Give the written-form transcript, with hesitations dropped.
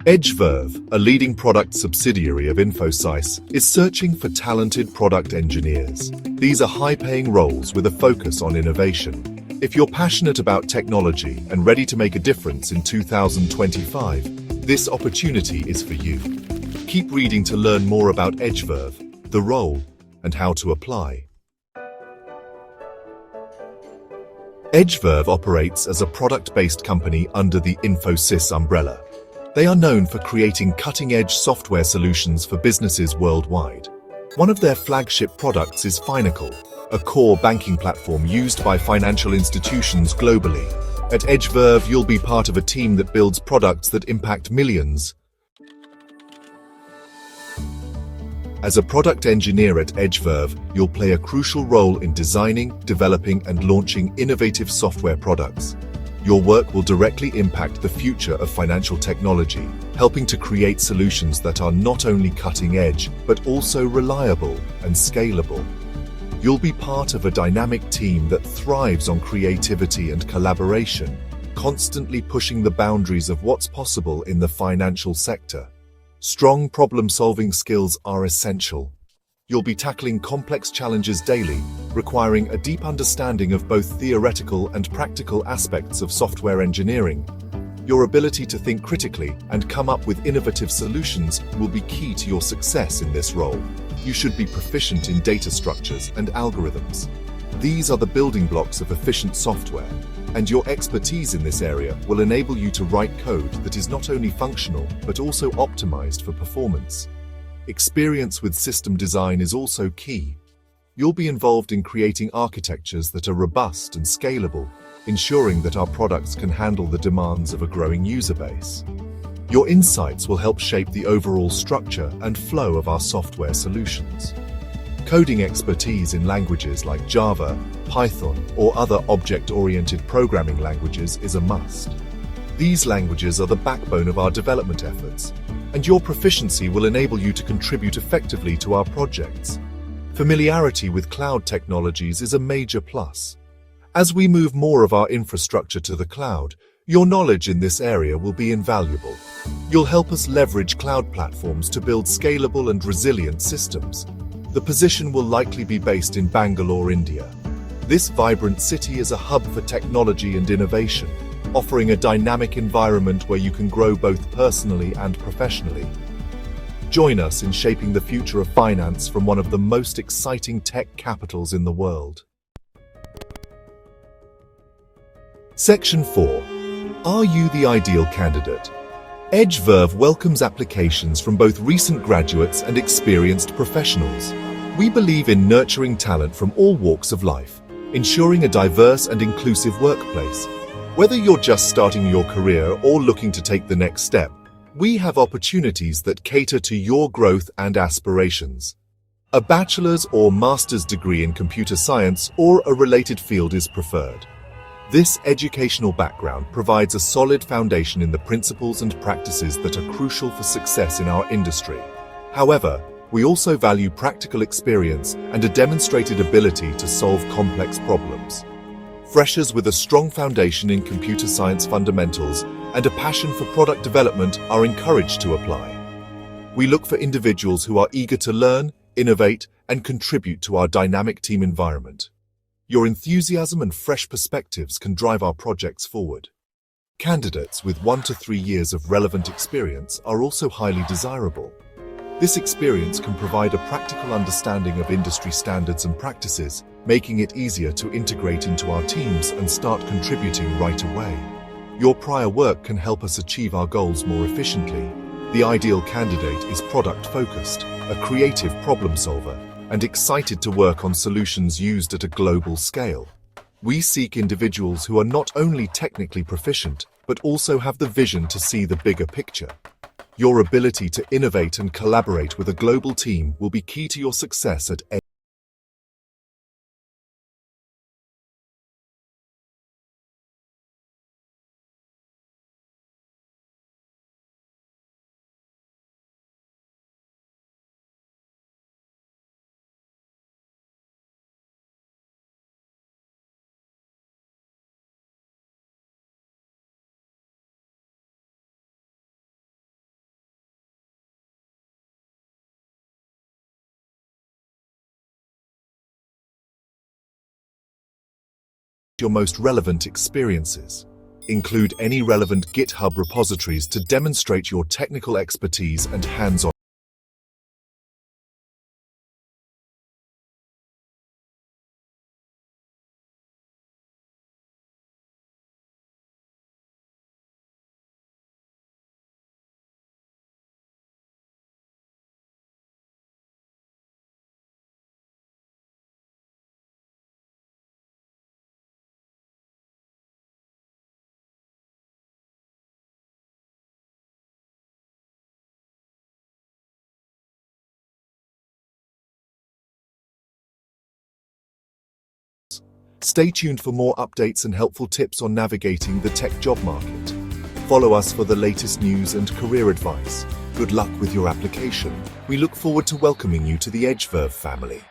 EdgeVerve, a leading product subsidiary of Infosys, is searching for talented product engineers. These are high-paying roles with a focus on innovation. If you're passionate about technology and ready to make a difference in 2025, this opportunity is for you. Keep reading to learn more about EdgeVerve, the role, and how to apply. EdgeVerve operates as a product-based company under the Infosys umbrella. They are known for creating cutting-edge software solutions for businesses worldwide. One of their flagship products is Finacle, a core banking platform used by financial institutions globally. At EdgeVerve, you'll be part of a team that builds products that impact millions. As a product engineer at EdgeVerve, you'll play a crucial role in designing, developing, and launching innovative software products. Your work will directly impact the future of financial technology, helping to create solutions that are not only cutting-edge, but also reliable and scalable. You'll be part of a dynamic team that thrives on creativity and collaboration, constantly pushing the boundaries of what's possible in the financial sector. Strong problem-solving skills are essential. You'll be tackling complex challenges daily, requiring a deep understanding of both theoretical and practical aspects of software engineering. Your ability to think critically and come up with innovative solutions will be key to your success in this role. You should be proficient in data structures and algorithms. These are the building blocks of efficient software, and your expertise in this area will enable you to write code that is not only functional but also optimized for performance. Experience with system design is also key. You'll be involved in creating architectures that are robust and scalable, ensuring that our products can handle the demands of a growing user base. Your insights will help shape the overall structure and flow of our software solutions. Coding expertise in languages like Java, Python, or other object-oriented programming languages is a must. These languages are the backbone of our development efforts, and your proficiency will enable you to contribute effectively to our projects. Familiarity with cloud technologies is a major plus. As we move more of our infrastructure to the cloud, your knowledge in this area will be invaluable. You'll help us leverage cloud platforms to build scalable and resilient systems. The position will likely be based in Bangalore, India. This vibrant city is a hub for technology and innovation, offering a dynamic environment where you can grow both personally and professionally. Join us in shaping the future of finance from one of the most exciting tech capitals in the world. Section 4. Are you the ideal candidate? EdgeVerve welcomes applications from both recent graduates and experienced professionals. We believe in nurturing talent from all walks of life, ensuring a diverse and inclusive workplace. Whether you're just starting your career or looking to take the next step, we have opportunities that cater to your growth and aspirations. A bachelor's or master's degree in computer science or a related field is preferred. This educational background provides a solid foundation in the principles and practices that are crucial for success in our industry. However, we also value practical experience and a demonstrated ability to solve complex problems. Freshers with a strong foundation in computer science fundamentals and a passion for product development are encouraged to apply. We look for individuals who are eager to learn, innovate, and contribute to our dynamic team environment. Your enthusiasm and fresh perspectives can drive our projects forward. Candidates with 1 to 3 years of relevant experience are also highly desirable. This experience can provide a practical understanding of industry standards and practices, making it easier to integrate into our teams and start contributing right away. Your prior work can help us achieve our goals more efficiently. The ideal candidate is product-focused, a creative problem solver, and excited to work on solutions used at a global scale. We seek individuals who are not only technically proficient, but also have the vision to see the bigger picture. Your ability to innovate and collaborate with a global team will be key to your success at your most relevant experiences. Include any relevant GitHub repositories to demonstrate your technical expertise and hands-on. Stay tuned for more updates and helpful tips on navigating the tech job market. Follow us for the latest news and career advice. Good luck with your application. We look forward to welcoming you to the EdgeVerve family.